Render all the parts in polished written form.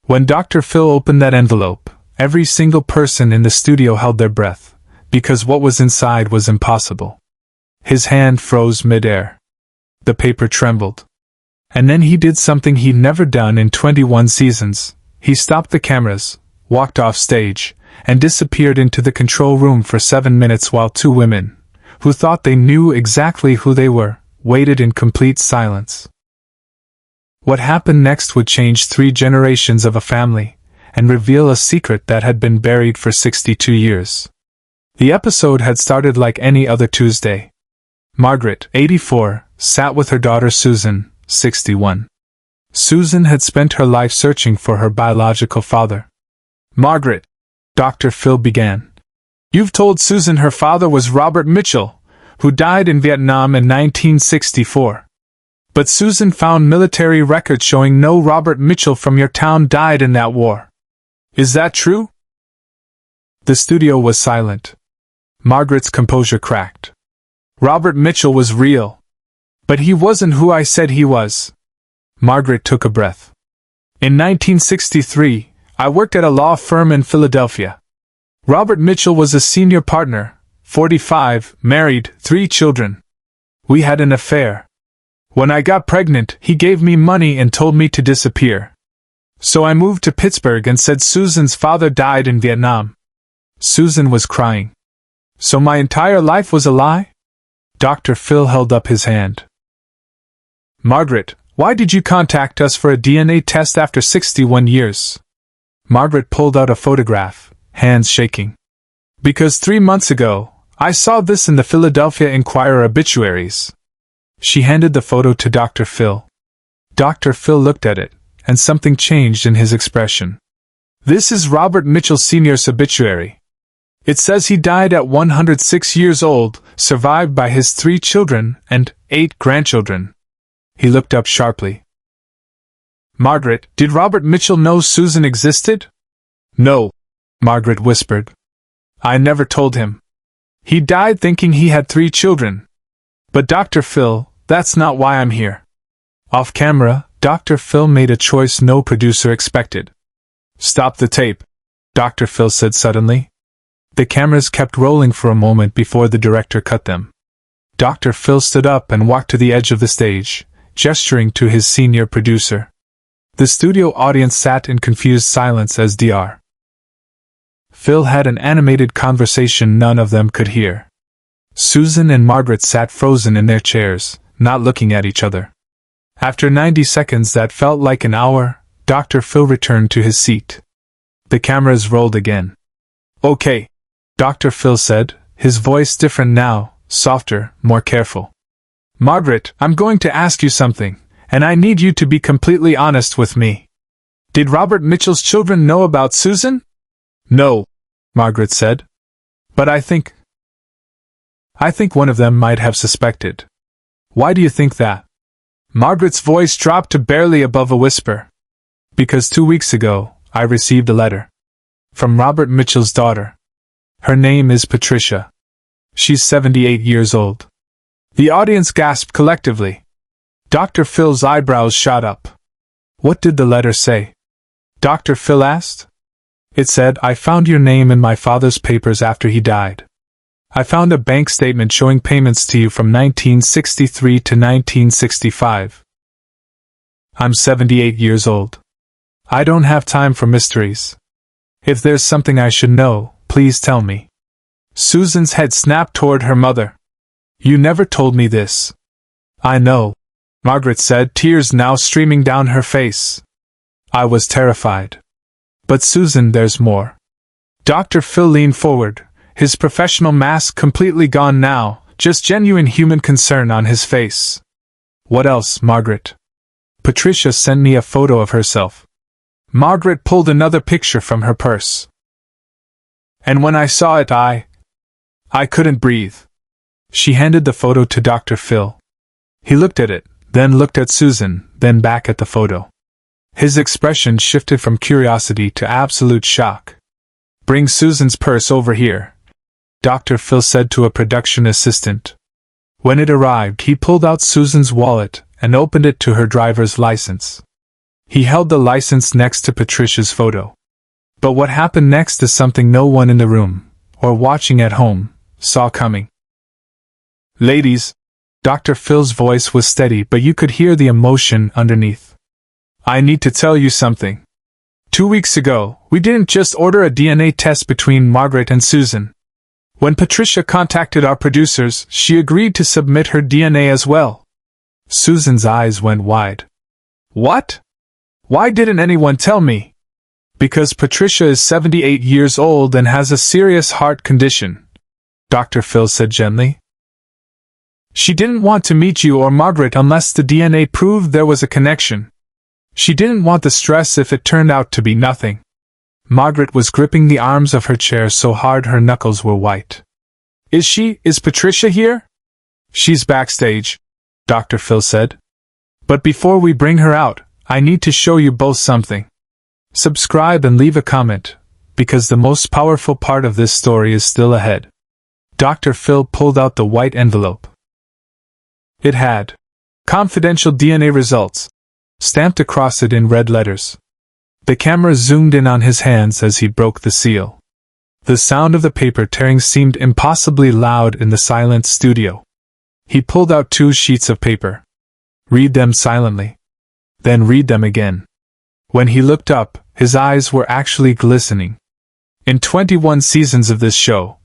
When Dr. Phil opened that envelope, every single person in the studio held their breath, because what was inside was impossible. His hand froze mid-air. The paper trembled. And then he did something he'd never done in 21 seasons. He stopped the cameras, walked off stage, and disappeared into the control room for 7 minutes while two women, who thought they knew exactly who they were, waited in complete silence. What happened next would change 3 generations of a family, and reveal a secret that had been buried for 62 years. The episode had started like any other Tuesday. Margaret, 84, sat with her daughter Susan, 61. Susan had spent her life searching for her biological father. "Margaret," Dr. Phil began, "you've told Susan her father was Robert Mitchell, who died in Vietnam in 1964. But Susan found military records showing no Robert Mitchell from your town died in that war. Is that true?" The studio was silent. Margaret's composure cracked. "Robert Mitchell was real. But he wasn't who I said he was." Margaret took a breath. "In 1963, I worked at a law firm in Philadelphia. Robert Mitchell was a senior partner, 45, married, 3 children. We had an affair. When I got pregnant, he gave me money and told me to disappear. So I moved to Pittsburgh and said Susan's father died in Vietnam." Susan was crying. "So my entire life was a lie?" Dr. Phil held up his hand. "Margaret, why did you contact us for a DNA test after 61 years? Margaret pulled out a photograph, hands shaking. "Because 3 months ago, I saw this in the Philadelphia Inquirer obituaries." She handed the photo to Dr. Phil. Dr. Phil looked at it, and something changed in his expression. "This is Robert Mitchell Sr.'s obituary. It says he died at 106 years old, survived by his 3 children and 8 grandchildren." He looked up sharply. "Margaret, did Robert Mitchell know Susan existed?" "No," Margaret whispered. "I never told him. He died thinking he had 3 children. But Dr. Phil, that's not why I'm here." Off camera, Dr. Phil made a choice no producer expected. "Stop the tape," Dr. Phil said suddenly. The cameras kept rolling for a moment before the director cut them. Dr. Phil stood up and walked to the edge of the stage, gesturing to his senior producer. The studio audience sat in confused silence as Dr. Phil had an animated conversation none of them could hear. Susan and Margaret sat frozen in their chairs, not looking at each other. After 90 seconds that felt like an hour, Dr. Phil returned to his seat. The cameras rolled again. "Okay," Dr. Phil said, his voice different now, softer, more careful. "Margaret, I'm going to ask you something, and I need you to be completely honest with me. Did Robert Mitchell's children know about Susan?" "No," Margaret said. "But I think one of them might have suspected." "Why do you think that?" Margaret's voice dropped to barely above a whisper. "Because 2 weeks ago, I received a letter. From Robert Mitchell's daughter. Her name is Patricia. She's 78 years old." The audience gasped collectively. Dr. Phil's eyebrows shot up. "What did the letter say?" Dr. Phil asked. "It said, I found your name in my father's papers after he died. I found a bank statement showing payments to you from 1963 to 1965. I'm 78 years old. I don't have time for mysteries. If there's something I should know, please tell me." Susan's head snapped toward her mother. "You never told me this." "I know," Margaret said, tears now streaming down her face. "I was terrified. But Susan, there's more." Dr. Phil leaned forward, his professional mask completely gone now, just genuine human concern on his face. "What else, Margaret?" "Patricia sent me a photo of herself." Margaret pulled another picture from her purse. "And when I saw it, I couldn't breathe." She handed the photo to Dr. Phil. He looked at it, then looked at Susan, then back at the photo. His expression shifted from curiosity to absolute shock. "Bring Susan's purse over here," Dr. Phil said to a production assistant. When it arrived, he pulled out Susan's wallet and opened it to her driver's license. He held the license next to Patricia's photo. But what happened next is something no one in the room, or watching at home, saw coming. Ladies, Dr. Phil's voice was steady, but you could hear the emotion underneath. I need to tell you something. 2 weeks ago, we didn't just order a DNA test between Margaret and Susan. When Patricia contacted our producers, she agreed to submit her DNA as well. Susan's eyes went wide. What? Why didn't anyone tell me? Because Patricia is 78 years old and has a serious heart condition, Dr. Phil said gently. She didn't want to meet you or Margaret unless the DNA proved there was a connection. She didn't want the stress if it turned out to be nothing. Margaret was gripping the arms of her chair so hard her knuckles were white. Is Patricia here? She's backstage, Dr. Phil said. But before we bring her out, I need to show you both something. Subscribe and leave a comment, because the most powerful part of this story is still ahead. Dr. Phil pulled out the white envelope. It had confidential DNA results stamped across it in red letters. The camera zoomed in on his hands as he broke the seal. The sound of the paper tearing seemed impossibly loud in the silent studio. He pulled out 2 sheets of paper. Read them silently. Then read them again. When he looked up, his eyes were actually glistening. In 21 seasons of this show,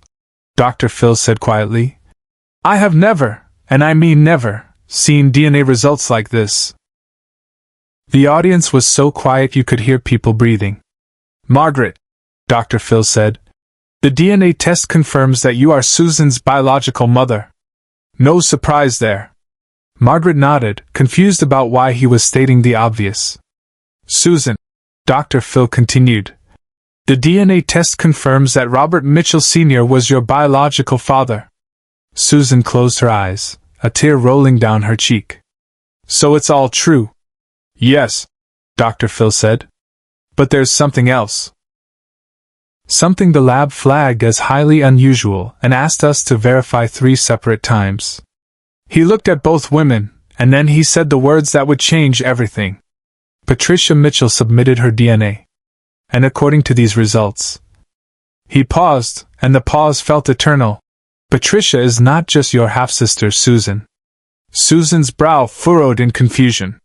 Dr. Phil said quietly, I have never, and I mean never, seen DNA results like this. The audience was so quiet you could hear people breathing. Margaret, Dr. Phil said, the DNA test confirms that you are Susan's biological mother. No surprise there. Margaret nodded, confused about why he was stating the obvious. Susan, Dr. Phil continued, the DNA test confirms that Robert Mitchell Sr. was your biological father. Susan closed her eyes, a tear rolling down her cheek. So it's all true. Yes, Dr. Phil said. But there's something else. Something the lab flagged as highly unusual and asked us to verify 3 separate times. He looked at both women, and then he said the words that would change everything. Patricia Mitchell submitted her DNA. And according to these results. He paused, and the pause felt eternal. Patricia is not just your half-sister Susan. Susan's brow furrowed in confusion.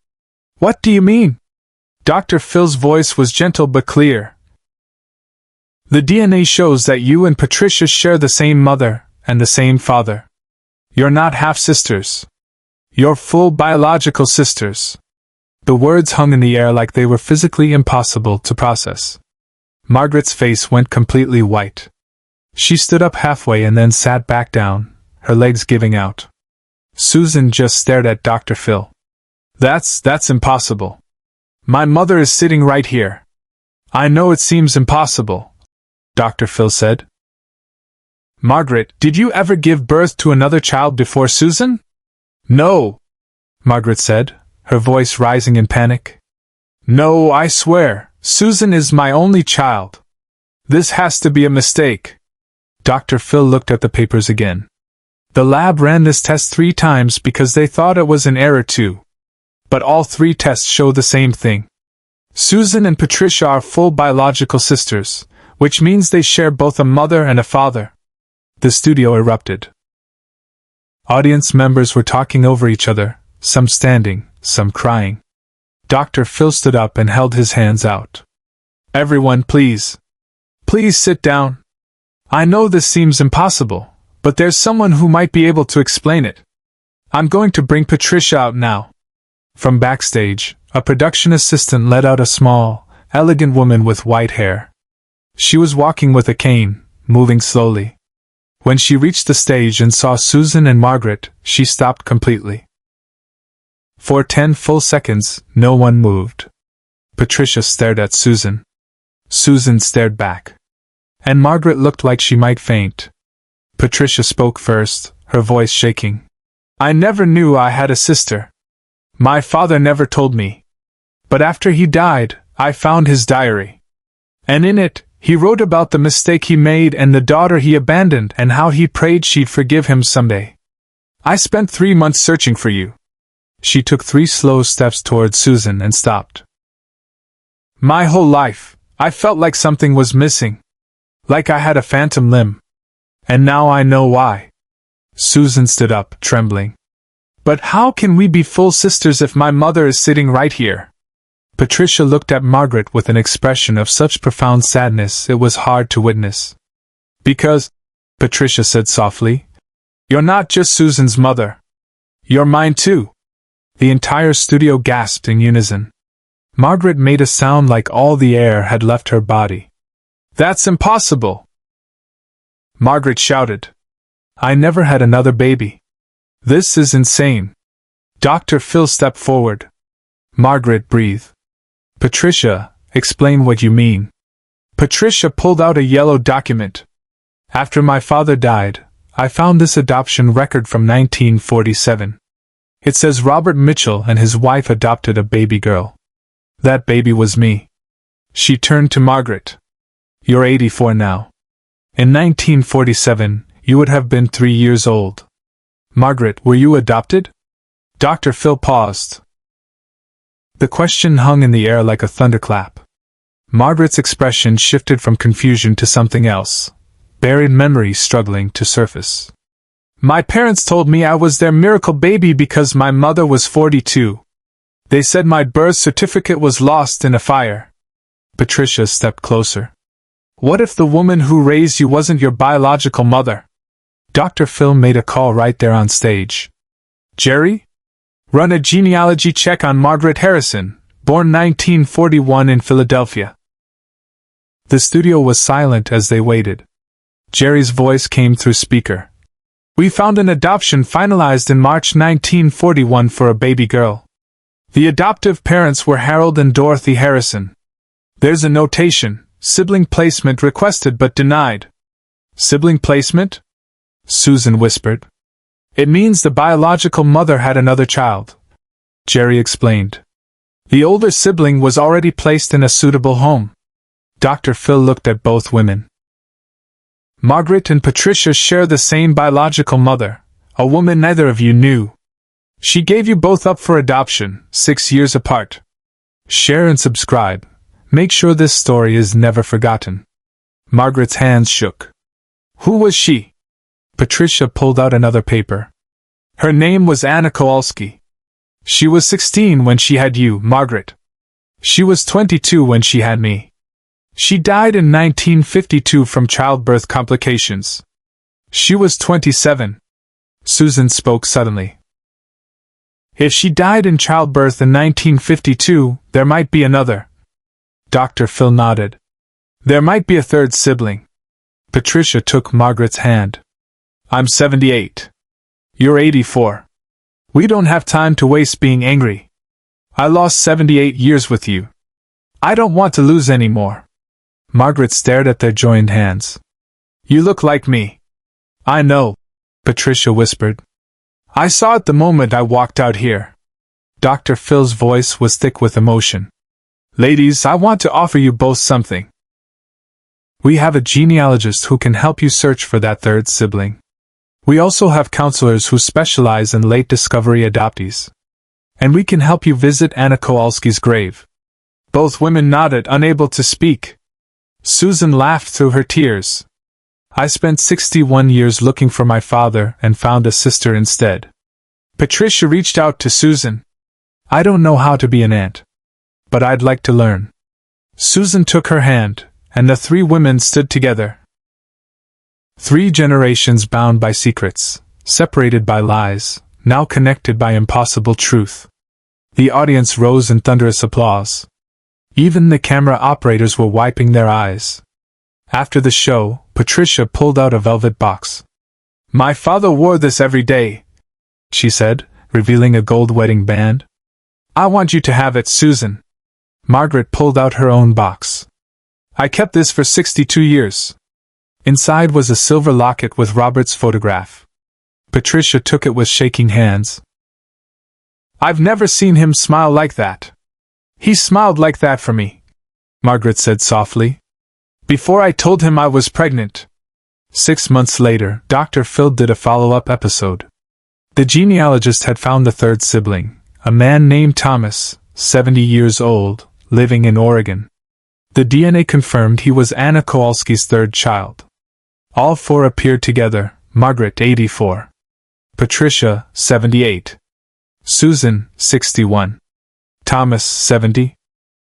What do you mean? Dr. Phil's voice was gentle but clear. The DNA shows that you and Patricia share the same mother and the same father. You're not half-sisters. You're full biological sisters. The words hung in the air like they were physically impossible to process. Margaret's face went completely white. She stood up halfway and then sat back down, her legs giving out. Susan just stared at Dr. Phil. That's impossible. My mother is sitting right here. I know it seems impossible, Dr. Phil said. Margaret, did you ever give birth to another child before Susan? No, Margaret said, her voice rising in panic. No, I swear, Susan is my only child. This has to be a mistake. Dr. Phil looked at the papers again. The lab ran this test 3 times because they thought it was an error too. But all 3 tests show the same thing. Susan and Patricia are full biological sisters, which means they share both a mother and a father. The studio erupted. Audience members were talking over each other, some standing, some crying. Dr. Phil stood up and held his hands out. Everyone, please. Please sit down. I know this seems impossible, but there's someone who might be able to explain it. I'm going to bring Patricia out now. From backstage, a production assistant led out a small, elegant woman with white hair. She was walking with a cane, moving slowly. When she reached the stage and saw Susan and Margaret, she stopped completely. For 10 full seconds, no one moved. Patricia stared at Susan. Susan stared back. And Margaret looked like she might faint. Patricia spoke first, her voice shaking. I never knew I had a sister. My father never told me. But after he died, I found his diary. And in it, he wrote about the mistake he made and the daughter he abandoned and how he prayed she'd forgive him someday. I spent 3 months searching for you. She took 3 slow steps toward Susan and stopped. My whole life, I felt like something was missing. Like I had a phantom limb. And now I know why. Susan stood up, trembling. But how can we be full sisters if my mother is sitting right here? Patricia looked at Margaret with an expression of such profound sadness it was hard to witness. Because, Patricia said softly, you're not just Susan's mother. You're mine too. The entire studio gasped in unison. Margaret made a sound like all the air had left her body. That's impossible! Margaret shouted. I never had another baby. This is insane. Dr. Phil stepped forward. Margaret breathed. Patricia, explain what you mean. Patricia pulled out a yellow document. After my father died, I found this adoption record from 1947. It says Robert Mitchell and his wife adopted a baby girl. That baby was me. She turned to Margaret. You're 84 now. In 1947, you would have been 3 years old. Margaret, were you adopted? Dr. Phil paused. The question hung in the air like a thunderclap. Margaret's expression shifted from confusion to something else, buried memories struggling to surface. My parents told me I was their miracle baby because my mother was 42. They said my birth certificate was lost in a fire. Patricia stepped closer. What if the woman who raised you wasn't your biological mother? Dr. Phil made a call right there on stage. Jerry? Run a genealogy check on Margaret Harrison, born 1941 in Philadelphia. The studio was silent as they waited. Jerry's voice came through speaker. We found an adoption finalized in March 1941 for a baby girl. The adoptive parents were Harold and Dorothy Harrison. There's a notation, sibling placement requested but denied. Sibling placement? Susan whispered. It means the biological mother had another child. Jerry explained. The older sibling was already placed in a suitable home. Dr. Phil looked at both women. Margaret and Patricia share the same biological mother, a woman neither of you knew. She gave you both up for adoption, 6 years apart. Share and subscribe. Make sure this story is never forgotten. Margaret's hands shook. Who was she? Patricia pulled out another paper. Her name was Anna Kowalski. She was 16 when she had you, Margaret. She was 22 when she had me. She died in 1952 from childbirth complications. She was 27. Susan spoke suddenly. If she died in childbirth in 1952, there might be another. Dr. Phil nodded. There might be a third sibling. Patricia took Margaret's hand. I'm 78. You're 84. We don't have time to waste being angry. I lost 78 years with you. I don't want to lose any more. Margaret stared at their joined hands. You look like me. I know, Patricia whispered. I saw it the moment I walked out here. Dr. Phil's voice was thick with emotion. Ladies, I want to offer you both something. We have a genealogist who can help you search for that third sibling. We also have counselors who specialize in late discovery adoptees. And we can help you visit Anna Kowalski's grave. Both women nodded, unable to speak. Susan laughed through her tears. I spent 61 years looking for my father and found a sister instead. Patricia reached out to Susan. I don't know how to be an aunt, but I'd like to learn. Susan took her hand, and the three women stood together. 3 generations bound by secrets, separated by lies, now connected by impossible truth. The audience rose in thunderous applause. Even the camera operators were wiping their eyes. After the show, Patricia pulled out a velvet box. My father wore this every day, she said, revealing a gold wedding band. I want you to have it, Susan. Margaret pulled out her own box. I kept this for 62 years. Inside was a silver locket with Robert's photograph. Patricia took it with shaking hands. I've never seen him smile like that. He smiled like that for me, Margaret said softly. Before I told him I was pregnant. 6 months later, Dr. Phil did a follow-up episode. The genealogist had found the third sibling, a man named Thomas, 70 years old, living in Oregon. The DNA confirmed he was Anna Kowalski's third child. All four appeared together: Margaret, 84. Patricia, 78. Susan, 61. Thomas, 70.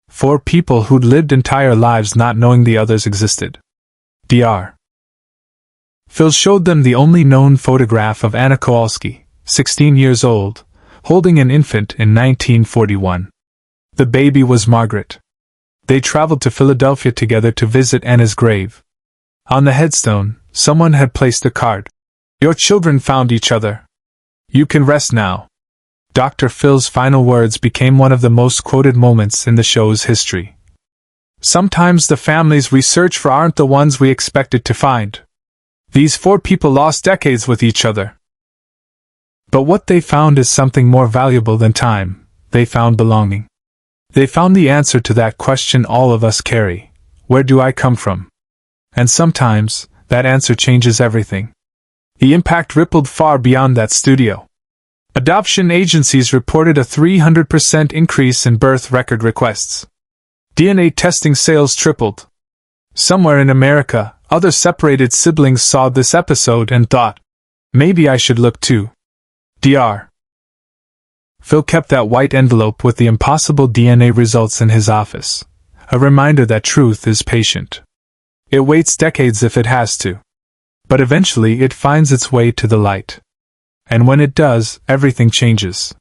4 people who'd lived entire lives not knowing the others existed. Dr. Phil showed them the only known photograph of Anna Kowalski, 16 years old, holding an infant in 1941. The baby was Margaret. They traveled to Philadelphia together to visit Anna's grave. On the headstone, someone had placed a card. "Your children found each other. You can rest now." Dr. Phil's final words became one of the most quoted moments in the show's history. Sometimes the families we search for aren't the ones we expected to find. These 4 people lost decades with each other. But what they found is something more valuable than time. They found belonging. They found the answer to that question all of us carry: where do I come from? And sometimes, that answer changes everything. The impact rippled far beyond that studio. Adoption agencies reported a 300% increase in birth record requests. DNA testing sales tripled. Somewhere in America, other separated siblings saw this episode and thought, maybe I should look too. Dr. Phil kept that white envelope with the impossible DNA results in his office, a reminder that truth is patient. It waits decades if it has to. But eventually it finds its way to the light. And when it does, everything changes.